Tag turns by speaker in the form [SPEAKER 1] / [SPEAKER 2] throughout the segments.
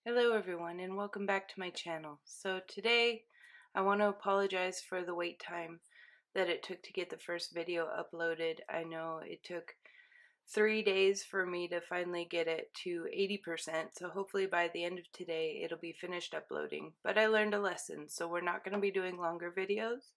[SPEAKER 1] Hello everyone and welcome back to my channel. So today I want to apologize for the wait time that it took to get the first video uploaded. I know it took 3 days for me to finally get it to 80%, so hopefully by the end of today it'll be finished uploading. But I learned a lesson, so we're not going to be doing longer videos.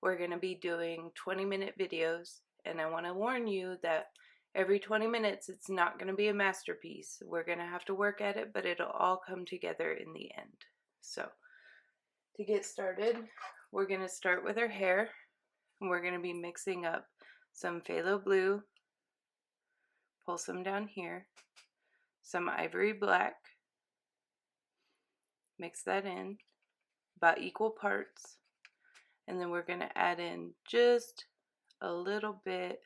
[SPEAKER 1] We're going to be doing 20-minute videos, and I want to warn you that every 20 minutes, it's not going to be a masterpiece. We're going to have to work at it, but it'll all come together in the end. So, to get started, we're going to start with our hair. And we're going to be mixing up some phthalo blue, pull some down here, some ivory black, mix that in, about equal parts, and then we're going to add in just a little bit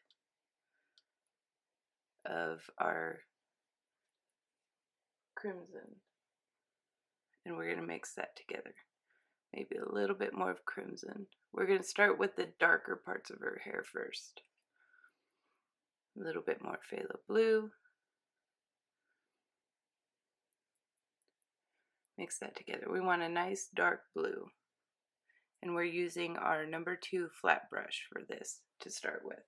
[SPEAKER 1] of our crimson, and we're going to mix that together. Maybe a little bit more of crimson. We're going to start with the darker parts of her hair first. A little bit more phthalo blue. Mix that together. We want a nice dark blue. And we're using our number 2 flat brush for this to start with.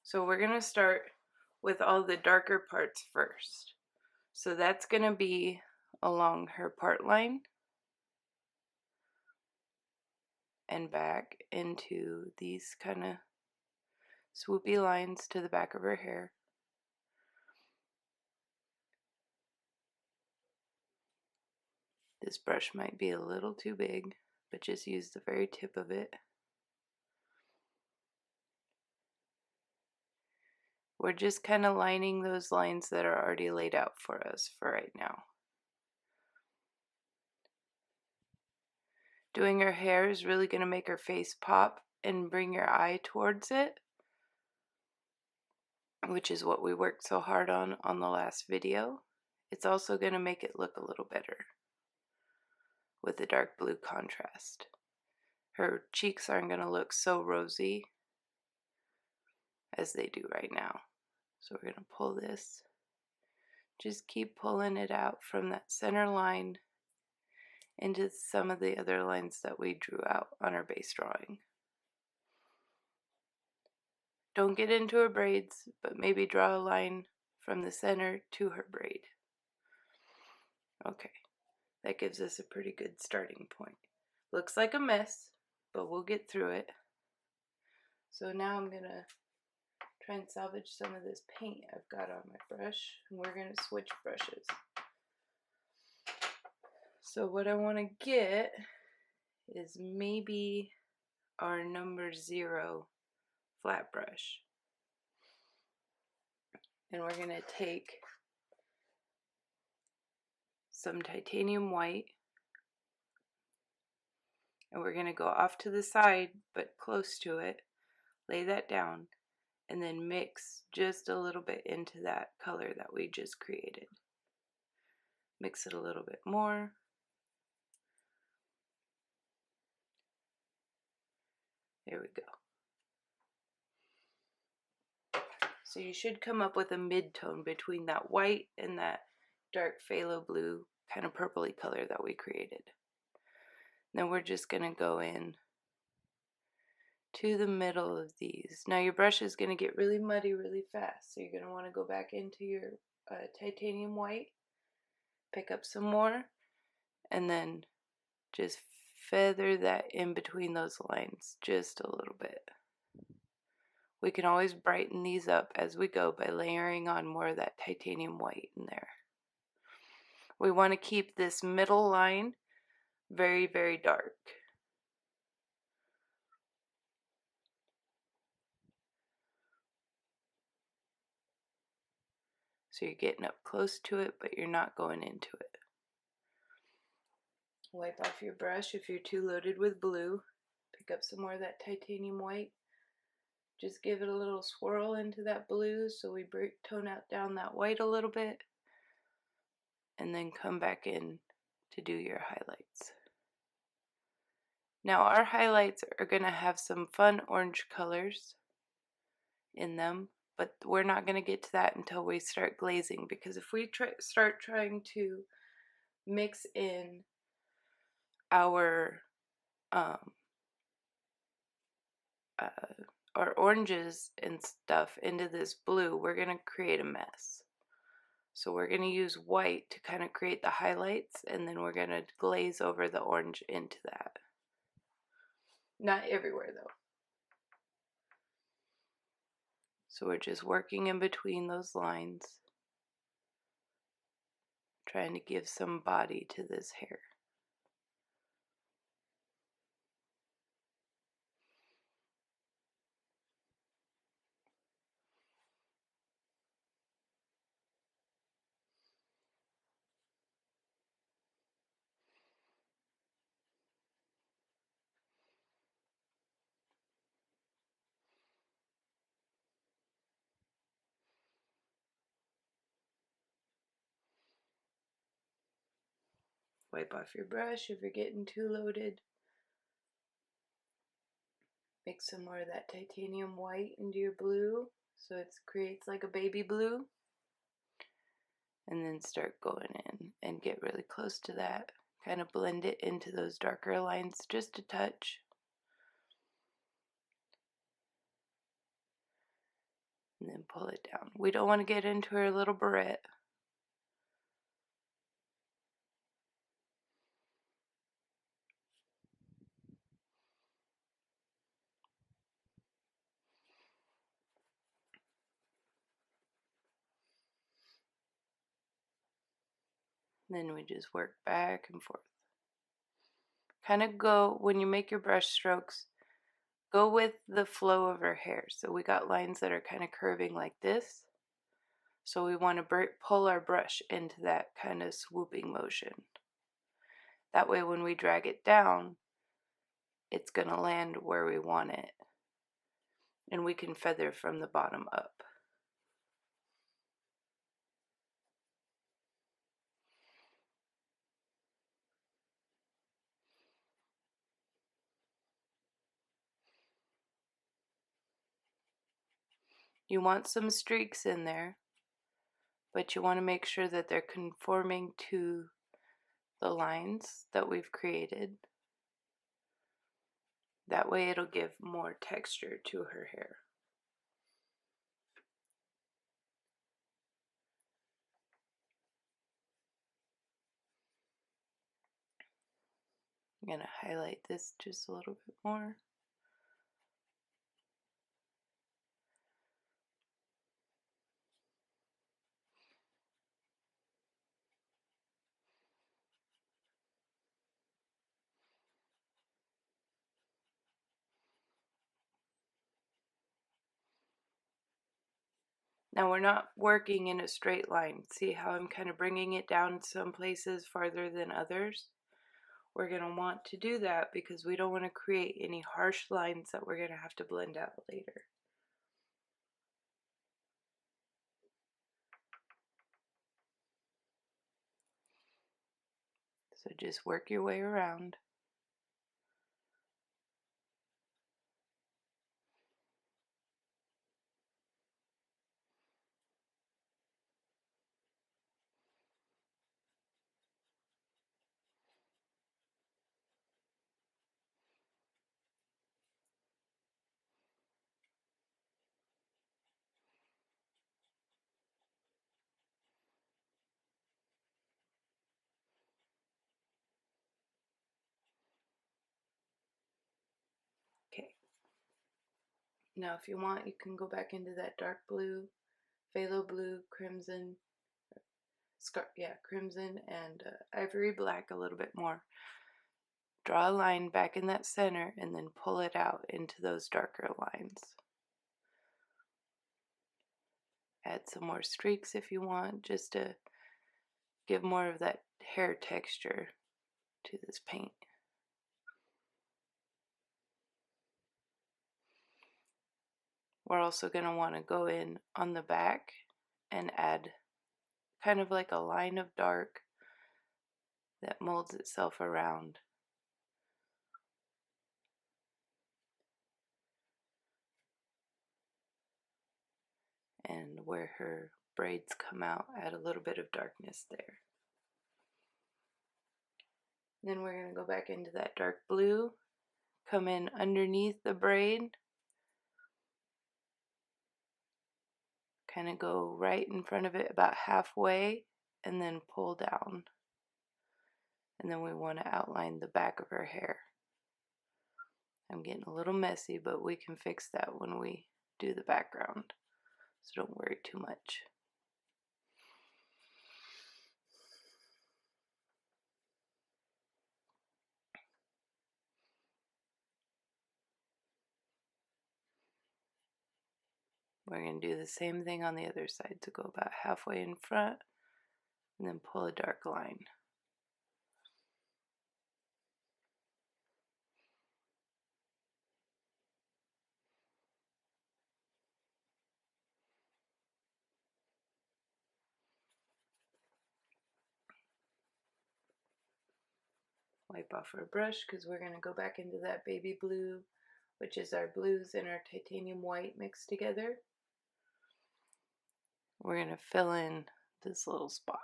[SPEAKER 1] So we're going to start with all the darker parts first. So that's going to be along her part line and back into these kind of swoopy lines to the back of her hair. This brush might be a little too big, but just use the very tip of it. We're just kind of lining those lines that are already laid out for us for right now. Doing her hair is really going to make her face pop and bring your eye towards it, which is what we worked so hard on the last video. It's also going to make it look a little better with the dark blue contrast. Her cheeks aren't going to look so rosy as they do right now. So we're going to pull this. Just keep pulling it out from that center line into some of the other lines that we drew out on our base drawing. Don't get into her braids, but maybe draw a line from the center to her braid. Okay, that gives us a pretty good starting point. Looks like a mess, but we'll get through it. So now I'm going to try and salvage some of this paint I've got on my brush, and we're going to switch brushes. So what I want to get is maybe our number 0 flat brush. And we're going to take some titanium white, and we're going to go off to the side but close to it, lay that down, and then mix just a little bit into that color that we just created. Mix it a little bit more. There we go. So you should come up with a mid-tone between that white and that dark phthalo blue kind of purpley color that we created. Then we're just going to go in to the middle of these. Now your brush is going to get really muddy really fast, so you're going to want to go back into your titanium white, pick up some more, and then just feather that in between those lines just a little bit. We can always brighten these up as we go by layering on more of that titanium white in there. We want to keep this middle line very, very dark. So you're getting up close to it, but you're not going into it. Wipe off your brush if you're too loaded with blue. Pick up some more of that titanium white. Just give it a little swirl into that blue so we tone out down that white a little bit. And then come back in to do your highlights. Now our highlights are going to have some fun orange colors in them. but we're not going to get to that until we start glazing, because if we start trying to mix in our uh, our oranges and stuff into this blue, we're going to create a mess. So we're going to use white to kind of create the highlights, and then we're going to glaze over the orange into that. Not everywhere though. So we're just working in between those lines, trying to give some body to this hair. Wipe off your brush if you're getting too loaded. Mix some more of that titanium white into your blue so it creates like a baby blue. And then start going in and get really close to that. Kind of blend it into those darker lines just a touch. And then pull it down. We don't want to get into her little barrette. Then we just work back and forth. Kind of go, when you make your brush strokes, go with the flow of her hair. So we got lines that are kind of curving like this. So we want to pull our brush into that kind of swooping motion. That way when we drag it down, it's going to land where we want it. And we can feather from the bottom up. You want some streaks in there, but you want to make sure that they're conforming to the lines that we've created. That way it'll give more texture to her hair. I'm going to highlight this just a little bit more. Now we're not working in a straight line. See how I'm kind of bringing it down some places farther than others? We're going to want to do that because we don't want to create any harsh lines that we're going to have to blend out later. So just work your way around. Okay. Now if you want, you can go back into that dark blue, phthalo blue, crimson, crimson and ivory black a little bit more. Draw a line back in that center and then pull it out into those darker lines. Add some more streaks if you want, just to give more of that hair texture to this paint. We're also going to want to go in on the back and add kind of like a line of dark that molds itself around. and where her braids come out, add a little bit of darkness there. Then we're going to go back into that dark blue, come in underneath the braid, kind of go right in front of it about halfway, and then pull down. And then we want to outline the back of her hair. I'm getting a little messy, but we can fix that when we do the background, so don't worry too much. We're going to do the same thing on the other side, so go about halfway in front and then pull a dark line. Wipe off our brush because we're going to go back into that baby blue, which is our blues and our titanium white mixed together. We're going to fill in this little spot.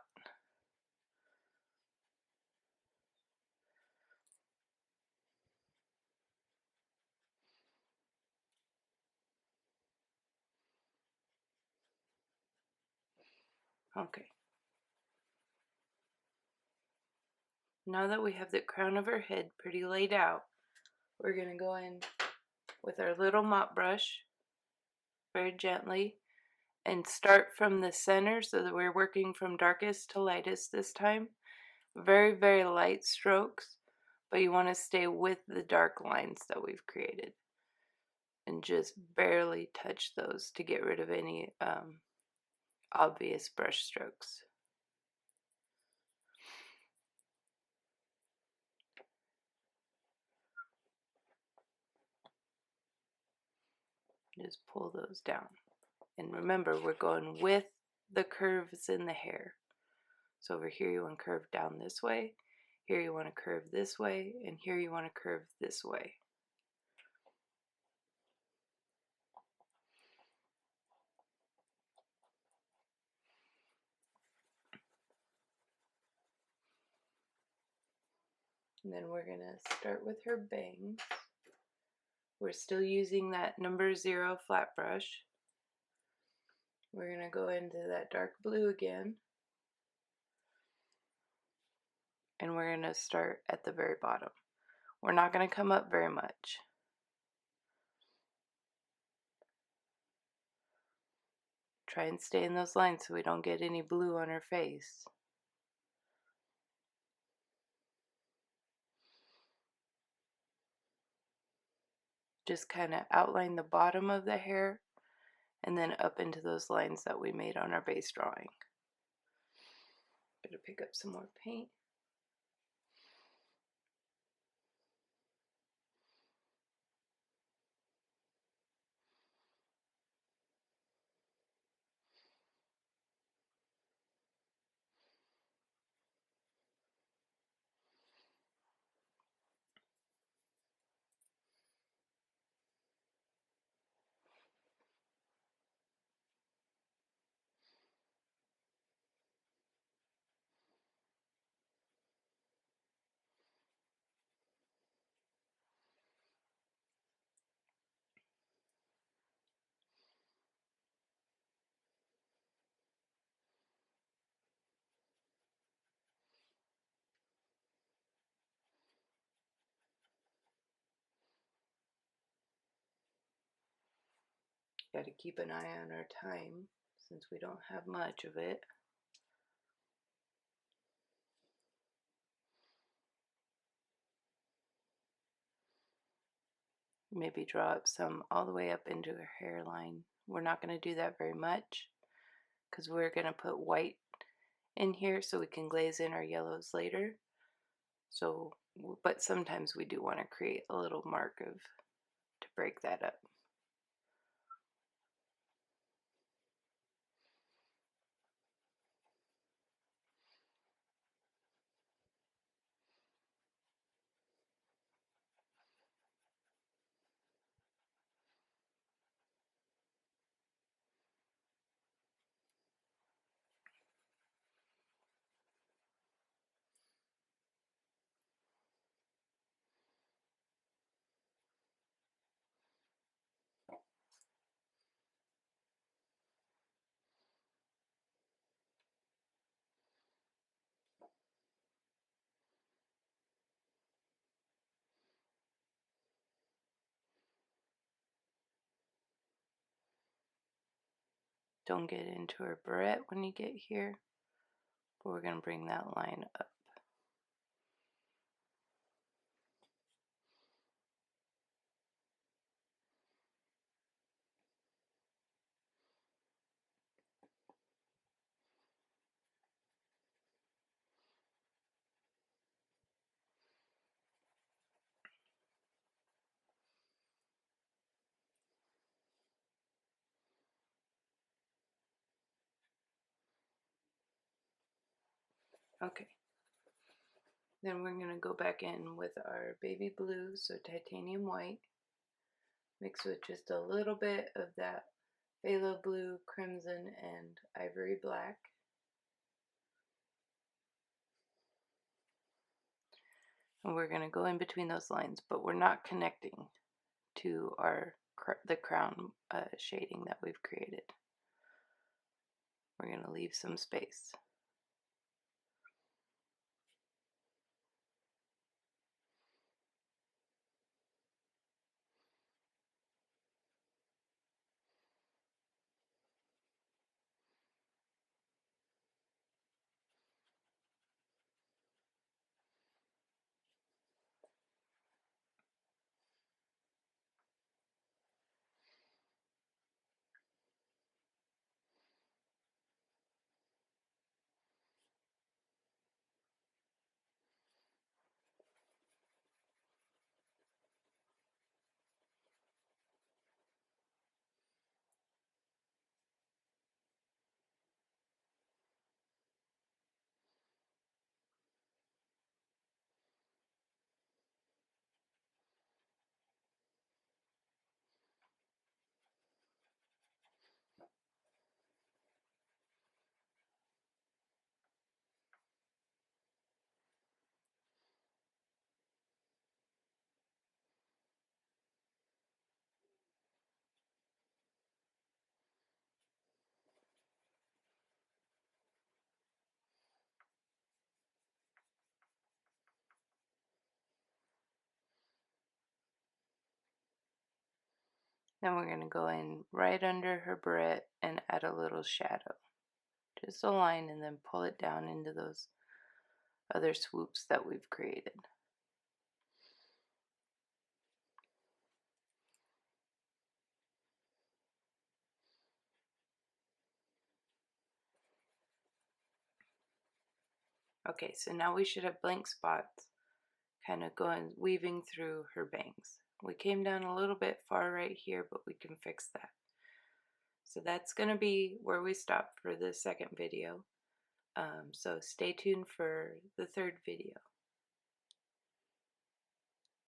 [SPEAKER 1] Okay. Now that we have the crown of her head pretty laid out, we're going to go in with our little mop brush very gently and start from the center so that we're working from darkest to lightest this time. Very, very light strokes, but you want to stay with the dark lines that we've created and just barely touch those to get rid of any obvious brush strokes. Just pull those down. And remember, we're going with the curves in the hair. So over here you want to curve down this way, here you want to curve this way, and here you want to curve this way. And then we're going to start with her bangs. We're still using that number 0 flat brush. We're going to go into that dark blue again. And we're going to start at the very bottom. We're not going to come up very much. Try and stay in those lines so we don't get any blue on her face. Just kind of outline the bottom of the hair and then up into those lines that we made on our base drawing. Better pick up some more paint. Got to keep an eye on our time since we don't have much of it. Maybe draw up some all the way up into her hairline. We're not going to do that very much because we're going to put white in here so we can glaze in our yellows later. So, but sometimes we do want to create a little mark to break that up. Don't get into her barrette when you get here, but we're going to bring that line up. Okay. Then we're going to go back in with our baby blue, so titanium white, mixed with just a little bit of that phthalo blue, crimson, and ivory black. And we're going to go in between those lines, but we're not connecting to the crown shading that we've created. We're going to leave some space. Then we're going to go in right under her barrette and add a little shadow. Just a line and then pull it down into those other swoops that we've created. Okay, so now we should have blank spots kind of weaving through her bangs. We came down a little bit far right here, but we can fix that. So that's going to be where we stop for the second video. So stay tuned for the third video.